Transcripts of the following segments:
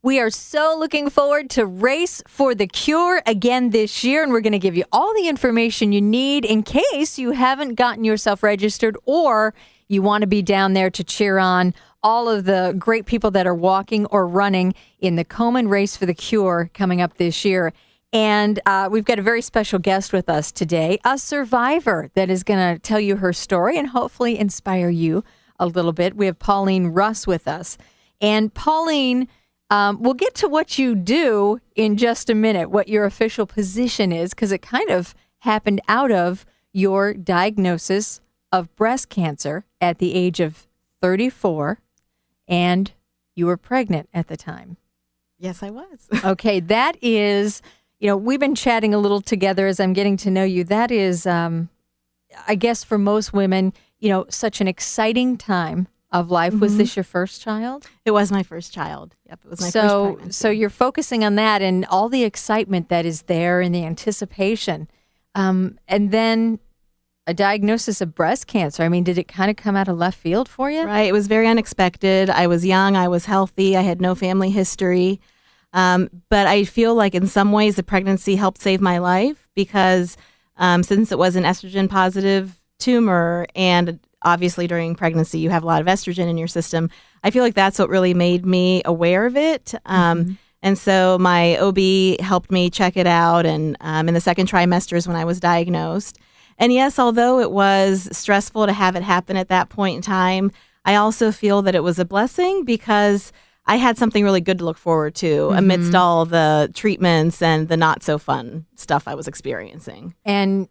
We are so looking forward to Race for the Cure again this year, and we're going to give you all the information you need in case you haven't gotten yourself registered or you want to be down there to cheer on all of the great people that are walking or running in the Komen Race for the Cure coming up this year. And we've got a very special guest with us today, a survivor that is going to tell you her story and hopefully inspire you a little bit. We have Pauline Russ with us. And Pauline, we'll get to what you do in just a minute, what your official position is, because it kind of happened out of your diagnosis of breast cancer at the age of 34, and you were pregnant at the time. Yes, I was. Okay, that is, we've been chatting a little together as I'm getting to know you. That is, I guess for most women, such an exciting time of life. Was this your first child? It was my first child. Yep, it was my first pregnancy. So you're focusing on that and all the excitement that is there and the anticipation. And then a diagnosis of breast cancer. I mean, did it kind of come out of left field for you? Right. It was very unexpected. I was young. I was healthy. I had no family history. But I feel like in some ways the pregnancy helped save my life because since it was an estrogen positive tumor and obviously during pregnancy you have a lot of estrogen in your system, I feel like that's what really made me aware of it. And so my OB helped me check it out, and in the second trimester is when I was diagnosed. And yes, although it was stressful to have it happen at that point in time, I also feel that it was a blessing because I had something really good to look forward to amidst all the treatments and the not so fun stuff I was experiencing. And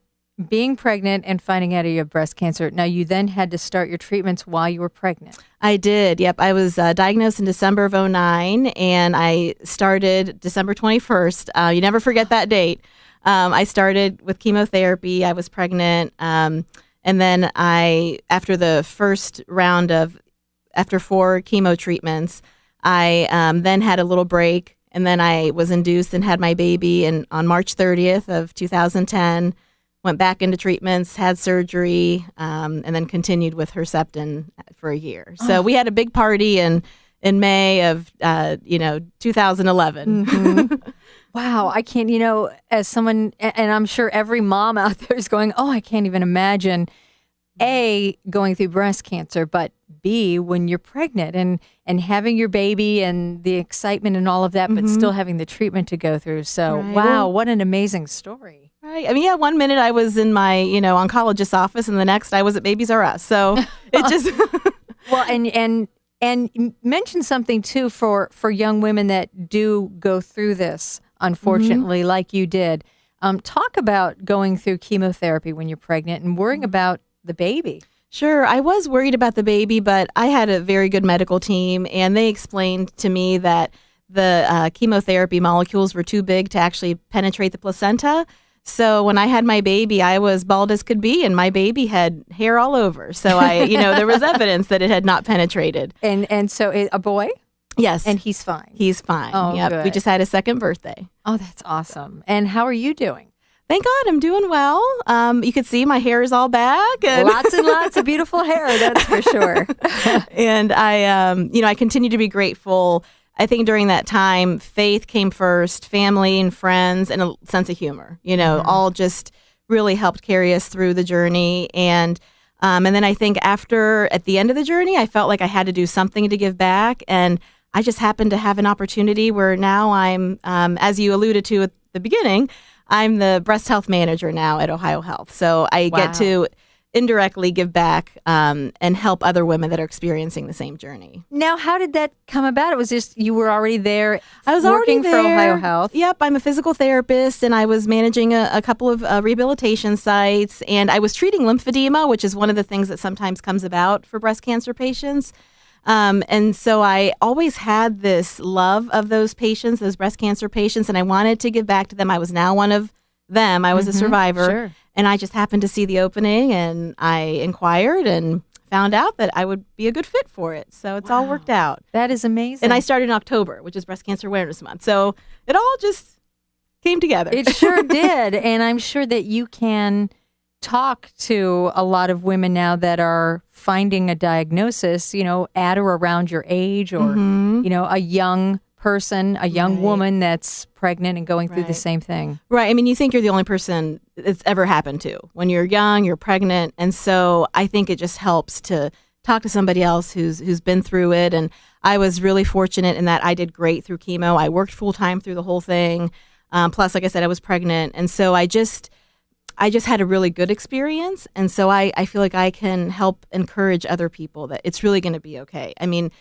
being pregnant and finding out you have breast cancer, now you then had to start your treatments while you were pregnant. I did. Yep. I was diagnosed in December of 2009, and I started December 21st. You never forget that date. I started with chemotherapy. I was pregnant. And then after the first round after 4 chemo treatments, I then had a little break, and then I was induced and had my baby on March 30th of 2010. Went back into treatments, had surgery, and then continued with Herceptin for a year. So we had a big party in May of 2011. Wow, I can't, as someone, and I'm sure every mom out there is going, oh, I can't even imagine, A, going through breast cancer, but B, when you're pregnant and having your baby and the excitement and all of that, but still having the treatment to go through. So, Right. Wow, what an amazing story. Right. I mean, yeah, one minute I was in my, oncologist's office, and the next I was at Babies R Us. So it just... Well, and mention something, too, for young women that do go through this, unfortunately, like you did. Talk about going through chemotherapy when you're pregnant and worrying about the baby. Sure. I was worried about the baby, but I had a very good medical team, and they explained to me that the chemotherapy molecules were too big to actually penetrate the placenta. So when I had my baby, I was bald as could be, and my baby had hair all over. So there was evidence that it had not penetrated. And so a boy? Yes. And he's fine. He's fine. Oh, yep. good. We just had his second birthday. Oh, that's awesome. And how are you doing? Thank God I'm doing well. You could see my hair is all back. And lots of beautiful hair, that's for sure. And I continue to be grateful. I think during that time, faith came first, family and friends, and a sense of humor, all just really helped carry us through the journey. And then I think at the end of the journey, I felt like I had to do something to give back. And I just happened to have an opportunity where now I'm, as you alluded to at the beginning, I'm the breast health manager now at Ohio Health. So I get to indirectly give back and help other women that are experiencing the same journey. Now, how did that come about? It was just you were already there. I was working already there. for Ohio Health. Yep, I'm a physical therapist, and I was managing a couple of rehabilitation sites, and I was treating lymphedema, which is one of the things that sometimes comes about for breast cancer patients. And so I always had this love of those patients, those breast cancer patients, and I wanted to give back to them. I was now one of them. I was a survivor. Sure. And I just happened to see the opening, and I inquired and found out that I would be a good fit for it. So it's all worked out. That is amazing. And I started in October, which is Breast Cancer Awareness Month. So it all just came together. It sure did. And I'm sure that you can talk to a lot of women now that are finding a diagnosis, at or around your age or, a young person, a young Right. woman that's pregnant and going through the Right. same thing. Right. I mean, you think you're the only person it's ever happened to. When you're young, you're pregnant, and so I think it just helps to talk to somebody else who's been through it. And I was really fortunate in that I did great through chemo. I worked full time through the whole thing. Plus, like I said, I was pregnant, and so I just had a really good experience. And so I feel like I can help encourage other people that it's really going to be okay. I mean,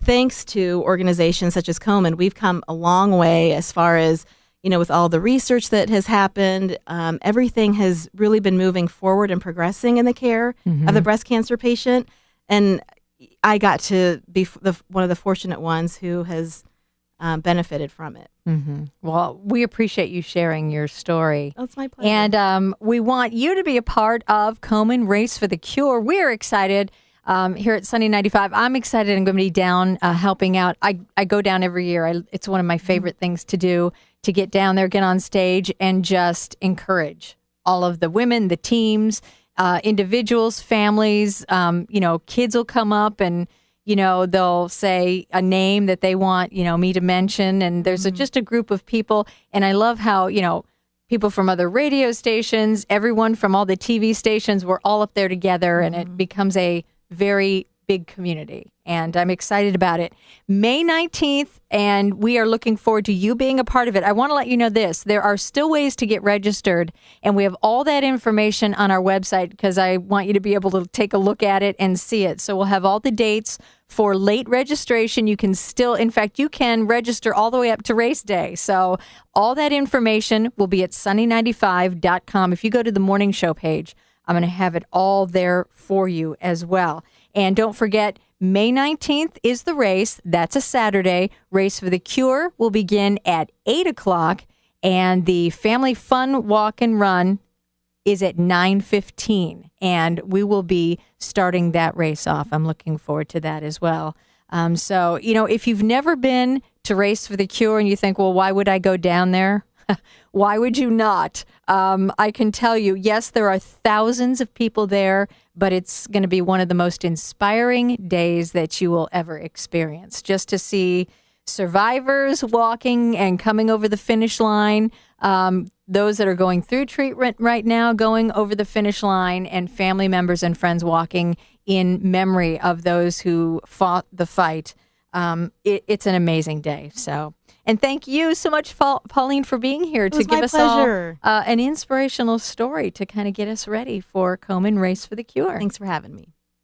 thanks to organizations such as Komen, we've come a long way as far as, with all the research that has happened. Everything has really been moving forward and progressing in the care of the breast cancer patient. And I got to be one of the fortunate ones who has benefited from it. Well, we appreciate you sharing your story. Oh, it's my pleasure. And we want you to be a part of Komen Race for the Cure. We're excited here at Sunny 95. I'm excited. I'm going to be down helping out. I go down every year. It's one of my favorite things to do, to get down there, get on stage, and just encourage all of the women, the teams, individuals, families. Kids will come up and they'll say a name that they want, me to mention. And there's just a group of people. And I love how, people from other radio stations, everyone from all the TV stations, we're all up there together, and it becomes a very big community. And I'm excited about it. May 19th, and we are looking forward to you being a part of it. I want to let you know this. There are still ways to get registered, and we have all that information on our website because I want you to be able to take a look at it and see it. So we'll have all the dates for late registration. You can still, in fact, you can register all the way up to race day. So all that information will be at sunny95.com. If you go to the morning show page, I'm going to have it all there for you as well. And don't forget, May 19th is the race. That's a Saturday. Race for the Cure will begin at 8 o'clock, and the Family Fun Walk and Run is at 9:15, and we will be starting that race off. I'm looking forward to that as well. So, if you've never been to Race for the Cure and you think, well, why would I go down there? Why would you not? I can tell you, yes, there are thousands of people there, but it's going to be one of the most inspiring days that you will ever experience. Just to see survivors walking and coming over the finish line, those that are going through treatment right now, going over the finish line, and family members and friends walking in memory of those who fought the fight. It's an amazing day. So. And thank you so much, Pauline, for being here to give us all an inspirational story to kind of get us ready for Komen Race for the Cure. Thanks for having me.